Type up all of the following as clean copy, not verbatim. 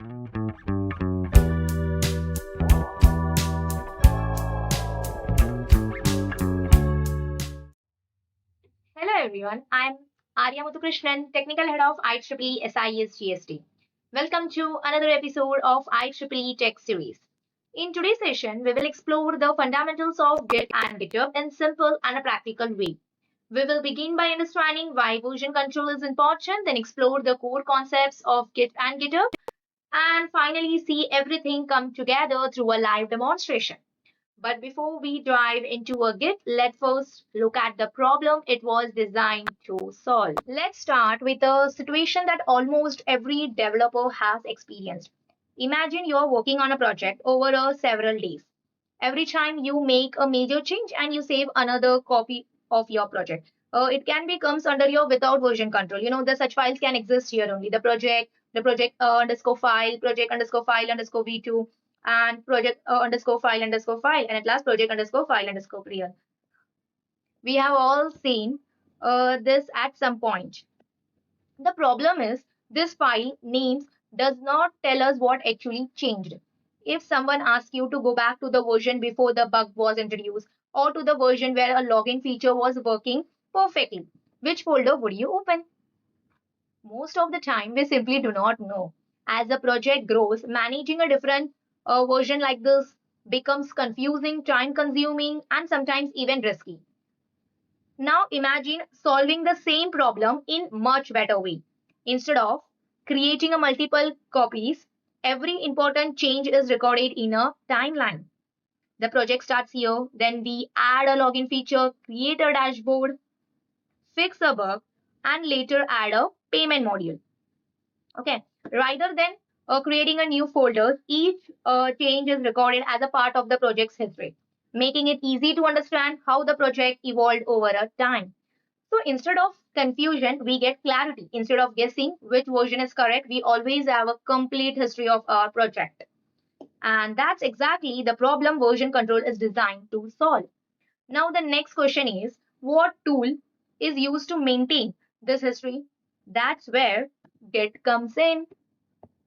Hello everyone, I'm Arya Muthukrishnan, Technical Head of IEEE SIESGST. Welcome to another episode of IEEE Tech Series. In today's session, we will explore the fundamentals of Git and GitHub in simple and a practical way. We will begin by understanding why version control is important, then explore the core concepts of Git and GitHub, and finally see everything come together through a live demonstration. But before we dive into a Git, let's first look at the problem it was designed to solve. Let's start with a situation that almost every developer has experienced. Imagine you're working on a project over several days. Every time you make a major change and you save another copy of your project. It can be comes under your without version control. The such files can exist here only. The project underscore file, project underscore file underscore v2, and project underscore file, and at last project underscore file underscore real. We have all seen this at some point. The problem is this file names does not tell us what actually changed. If someone asks you to go back to the version before the bug was introduced or to the version where a login feature was working perfectly, which folder would you open? Most of the time, we simply do not know. As the project grows, managing a different version like this becomes confusing, time consuming, and sometimes even risky. Now imagine solving the same problem in much better way. Instead of creating a multiple copies, every important change is recorded in a timeline. The project starts here, then we add a login feature, create a dashboard, fix a bug, and later add a payment module. Okay, rather than creating a new folder, each change is recorded as a part of the project's history, making it easy to understand how the project evolved over a time. So instead of confusion, we get clarity. Instead of guessing which version is correct, we always have a complete history of our project. And that's exactly the problem version control is designed to solve. Now the next question is, what tool is used to maintain this history? That's where Git comes in.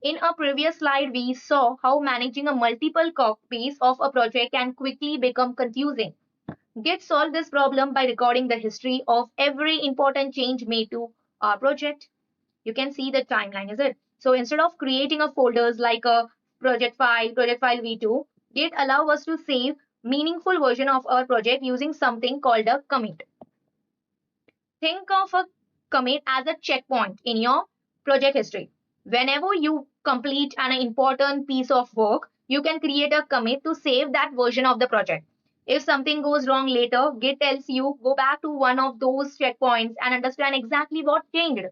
In a previous slide, we saw how managing a multiple copies of a project can quickly become confusing. Git solved this problem by recording the history of every important change made to our project. You can see the timeline, is it? So instead of creating a folders like a project file v2, Git allow us to save meaningful version of our project using something called a commit. Think of a commit as a checkpoint in your project history. Whenever you complete an important piece of work, you can create a commit to save that version of the project. If something goes wrong later, Git tells you go back to one of those checkpoints and understand exactly what changed.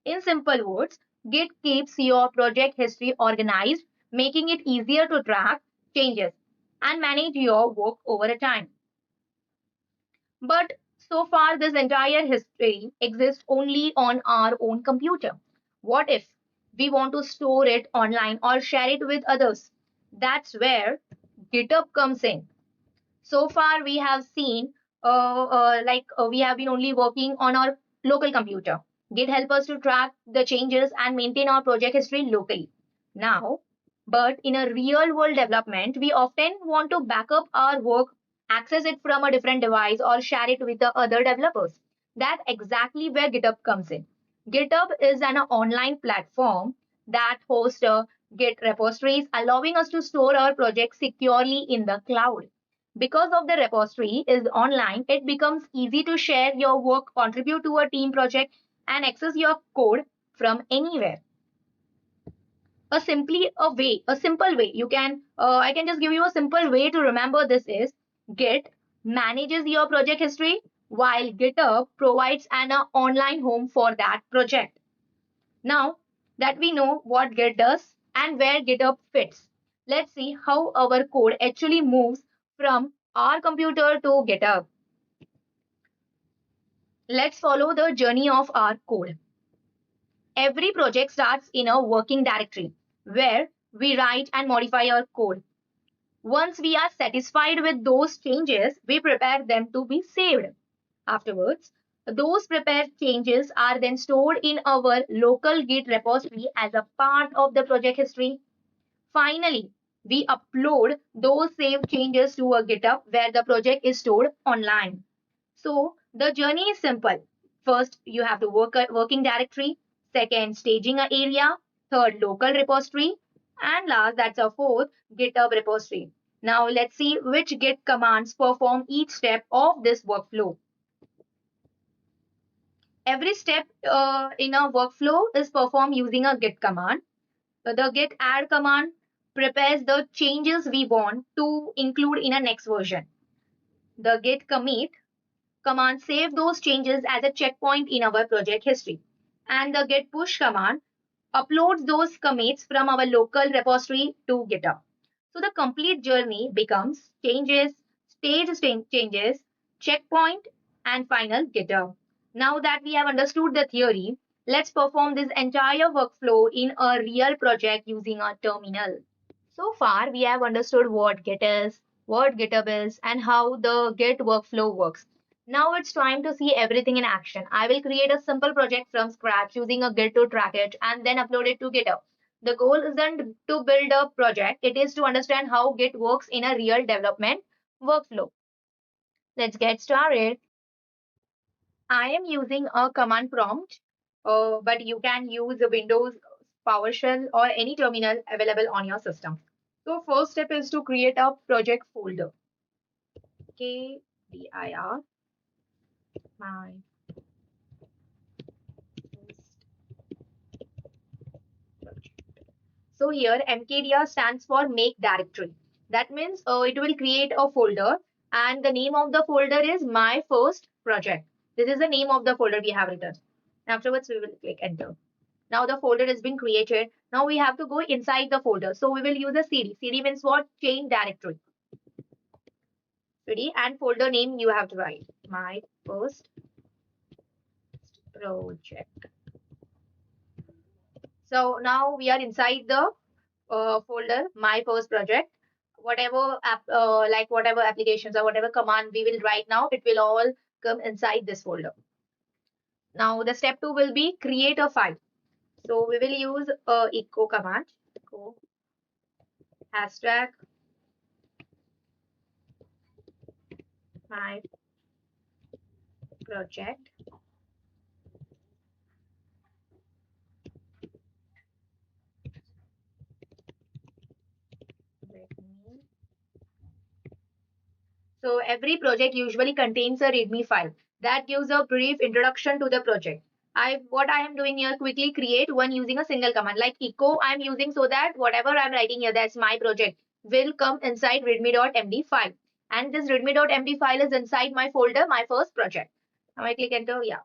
In simple words, Git keeps your project history organized, making it easier to track changes and manage your work over a time. But so far, this entire history exists only on our own computer. What if we want to store it online or share it with others? That's where GitHub comes in. So far, we have seen we have been only working on our local computer. Git help us to track the changes and maintain our project history locally. Now, but in a real world development, we often want to back up our work, access it from a different device, or share it with the other developers. That's exactly where GitHub comes in. GitHub is an online platform that hosts Git repositories, allowing us to store our projects securely in the cloud. Because of the repository is online, it becomes easy to share your work, contribute to a team project, and access your code from anywhere. A simple way you can I can just give you a simple way to remember this is Git manages your project history while GitHub provides an online home for that project. Now that we know what Git does and where GitHub fits, let's see how our code actually moves from our computer to GitHub. Let's follow the journey of our code. Every project starts in a working directory where we write and modify our code. Once we are satisfied with those changes, we prepare them to be saved. Afterwards, Those prepared changes are then stored in our local Git repository as a part of the project history. Finally, we upload those saved changes to a GitHub where the project is stored online. So the journey is simple. First, you have to working directory. Second, staging area. Third, local repository. And last, that's a fourth, GitHub repository. Now let's see which Git commands perform each step of this workflow. Every step in a workflow is performed using a Git command. The Git add command prepares the changes we want to include in a next version. The Git commit command save those changes as a checkpoint in our project history. And the Git push command uploads those commits from our local repository to GitHub. So the complete journey becomes changes, changes, checkpoint, and final GitHub. Now that we have understood the theory, let's perform this entire workflow in a real project using a terminal. So far, we have understood what Git is, what GitHub is, and how the Git workflow works. Now it's time to see everything in action. I will create a simple project from scratch using a Git to track it and then upload it to GitHub. The goal isn't to build a project, it is to understand how Git works in a real development workflow. Let's get started. I am using a command prompt, but you can use a Windows, PowerShell, or any terminal available on your system. So first step is to create a project folder. KDIR, my first project. So here mkdir stands for make directory. That means it will create a folder and the name of the folder is my first project. This is the name of the folder we have written. Afterwards we will click enter. Now the folder has been created. Now we have to go inside the folder. So we will use a CD. CD means what? Chain directory. Ready? And folder name you have to write. My first project. So now we are inside the folder, my first project. Whatever app, like whatever applications or whatever command we will write now, it will all come inside this folder. Now the step 2 will be create a file. So we will use echo command, echo hashtag my project. So every project usually contains a README file that gives a brief introduction to the project. What I am doing here, quickly create one using a single command like echo I am using so that whatever I'm writing here, that's my project, will come inside readme.md file. And this readme.md file is inside my folder, my first project. Now I click enter. Yeah,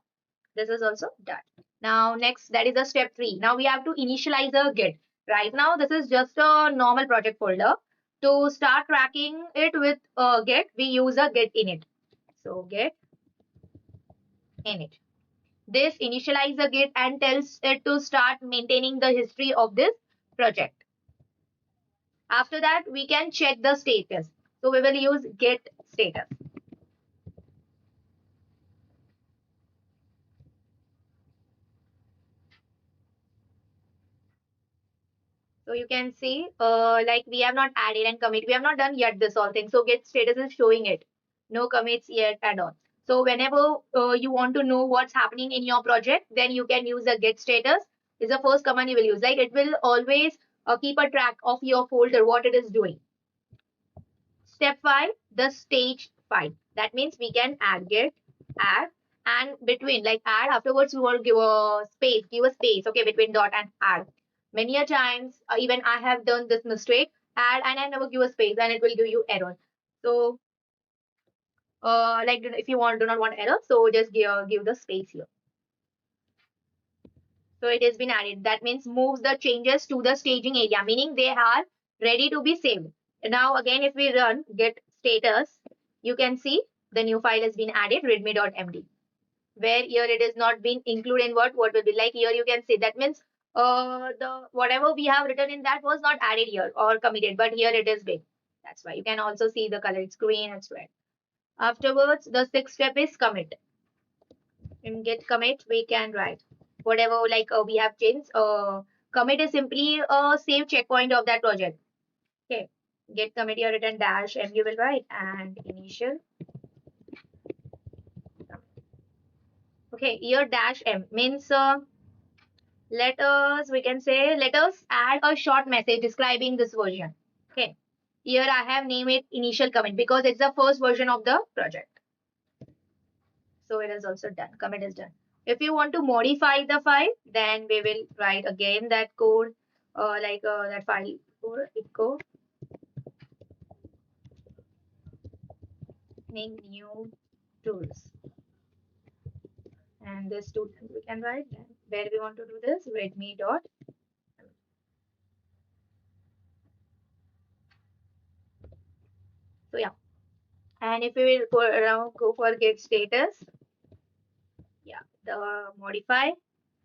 this is also done. Now next, that is the step 3. Now we have to initialize a Git. Right now, this is just a normal project folder. To start tracking it with Git, we use a Git init. So Git init. This initializes the Git and tells it to start maintaining the history of this project. After that, we can check the status. So we will use Git status. So you can see like we have not added and commit. We have not done yet this all thing. So Git status is showing it. No commits yet at all. So whenever you want to know what's happening in your project, then you can use the Git status. Is the first command you will use. Like it will always keep a track of your folder, what it is doing. Step 5, the stage file. That means we can add Git, add, and between, like add, afterwards we want to give a space, okay, between dot and add. Many a times, even I have done this mistake, add and I never give a space and it will give you error. So, like if you do not want error, so just give the space here. So it has been added. That means moves the changes to the staging area, meaning they are ready to be saved. Now again, if we run git status, you can see the new file has been added, readme.md. Where here it is not been included in what will be like here you can see that means the whatever we have written in that was not added here or committed, but here it is big. That's why you can also see the color, it's green, it's red. Afterwards, the 6th step is commit. In git commit, we can write whatever like we have changed. Commit is simply a save checkpoint of that project. Okay. Git commit, you written dash m you will write and initial. Okay, here dash m means we can say let us add a short message describing this version. Okay. Here I have named it initial commit because it's the first version of the project. So it is also done. Commit is done. If you want to modify the file, then we will write again that code, that file code echo name new tools. And this tool we can write where we want to do this readme dot. So yeah, and if we will go for git status, yeah, the modify,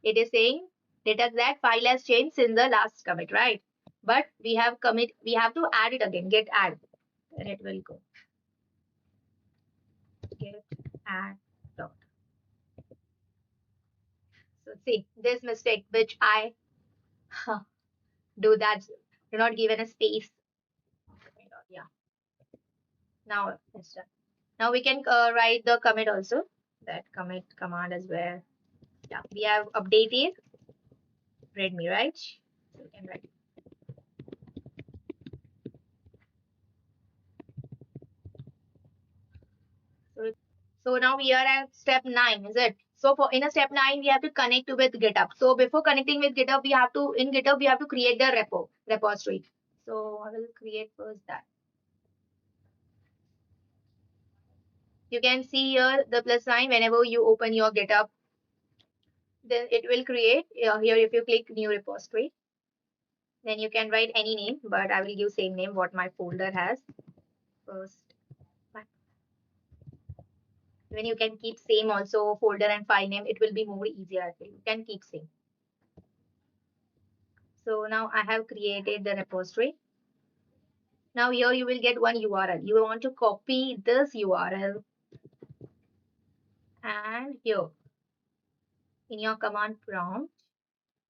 it is saying data that file has changed since the last commit, right? But we have commit, we have to add it again, git add, and it will go git add dot. So see this mistake which I do, that do not give a space. Yeah, now it's done. Now we can write the commit also. That commit command is where, yeah, we have updated readme, right? So we can write. So now we are at step 9, is it? So for in a step 9, we have to connect with GitHub. So before connecting with GitHub, we have to, in GitHub, we have to create the repository. So I will create first that. You can see here the plus sign whenever you open your GitHub. Then it will create here if you click new repository. Then you can write any name, but I will give same name what my folder has. First, when you can keep same also folder and file name, it will be more easier. You can keep same. So now I have created the repository. Now here you will get one URL. You want to copy this URL and here in your command prompt,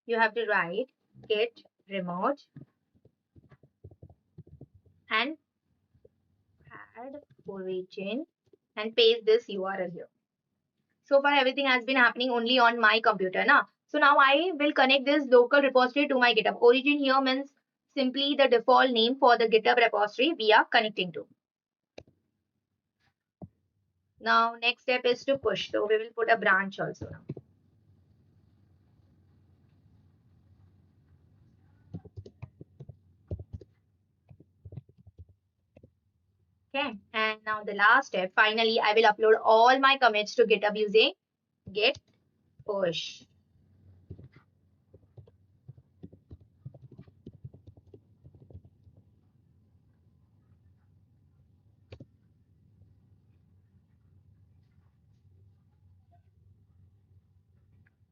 you have to write git remote and add origin and paste this URL here. So far everything has been happening only on my computer now. So now I will connect this local repository to my GitHub. Origin here means simply the default name for the GitHub repository we are connecting to. Now next step is to push. So we will put a branch also now. Okay, and now the last step, finally, I will upload all my commits to GitHub using git push.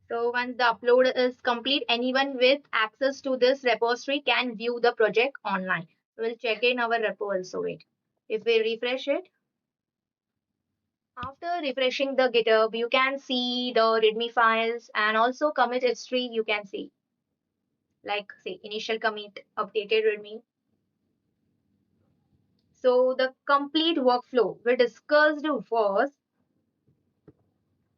So once the upload is complete, anyone with access to this repository can view the project online. We'll check in our repo also. Wait, if we refresh it, after refreshing the GitHub, you can see the README files and also commit history. You can see like say initial commit, updated README. So the complete workflow we discussed was,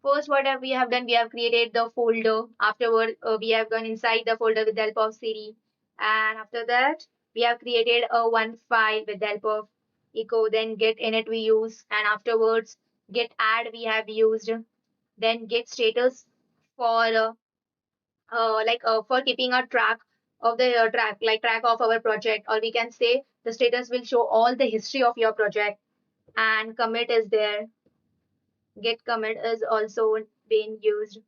first, what we have done, we have created the folder. Afterward, we have gone inside the folder with the help of Siri. And after that, we have created a one file with the help of echo. Then git init we use. And afterwards, git add we have used. Then git status for for keeping a track of the track of our project, or we can say the status will show all the history of your project. And commit is there. Git commit is also being used,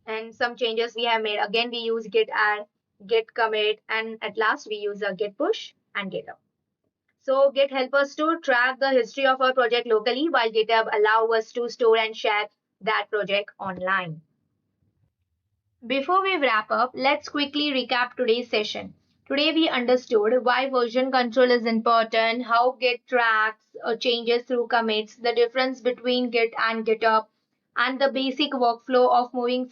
and some changes we have made. Again, we use git add, git commit, and at last we use a git push and GitHub. So Git help us to track the history of our project locally, while GitHub allow us to store and share that project online. Before we wrap up, let's quickly recap today's session. Today we understood why version control is important, how Git tracks changes through commits, the difference between Git and GitHub, and the basic workflow of moving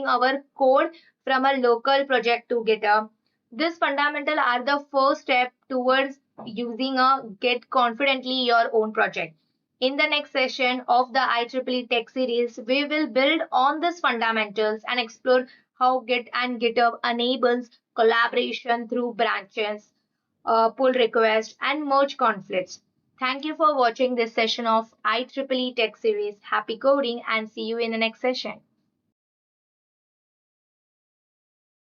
our code from a local project to GitHub. These fundamentals are the first step towards using a Git confidently your own project. In the next session of the IEEE Tech series, we will build on these fundamentals and explore how Git and GitHub enables collaboration through branches, pull requests, and merge conflicts. Thank you for watching this session of IEEE Tech series. Happy coding and see you in the next session.